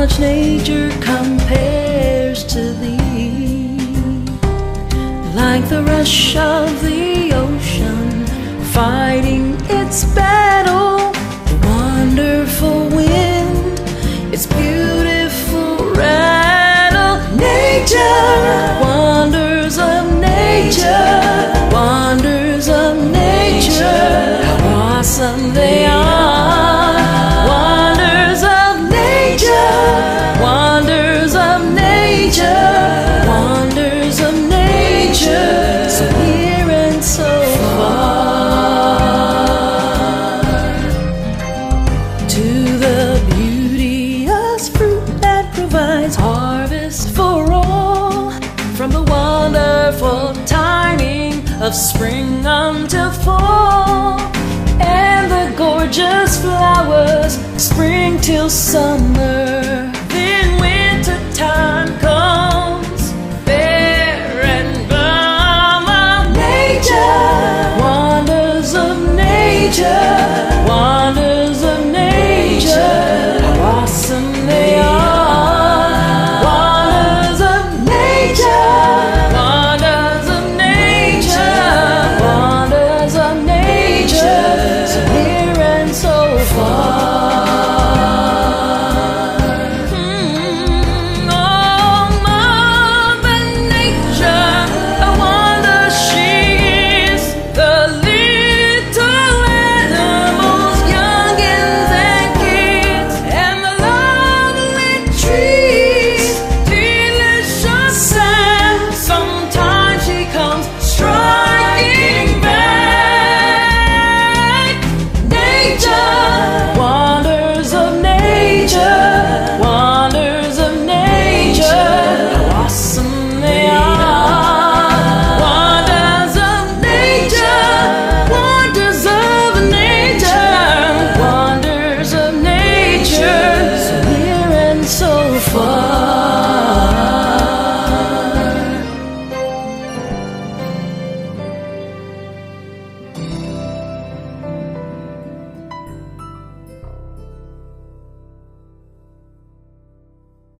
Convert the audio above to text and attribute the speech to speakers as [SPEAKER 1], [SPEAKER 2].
[SPEAKER 1] much nature compares to thee. Like the rush of the ocean fighting its battle, the wonderful wind, its beautiful rattle. Nature, wonders of nature, wonders of nature. How awesome they are, wonders of nature, wonders of nature, wonders of nature. So near and so far, to the beauteous fruit that provides harvest for all, from the wonderful timing of spring until fall, and the gorgeous flowers spring till summer. Then winter time comes, fair and balm of nature, wonders of nature.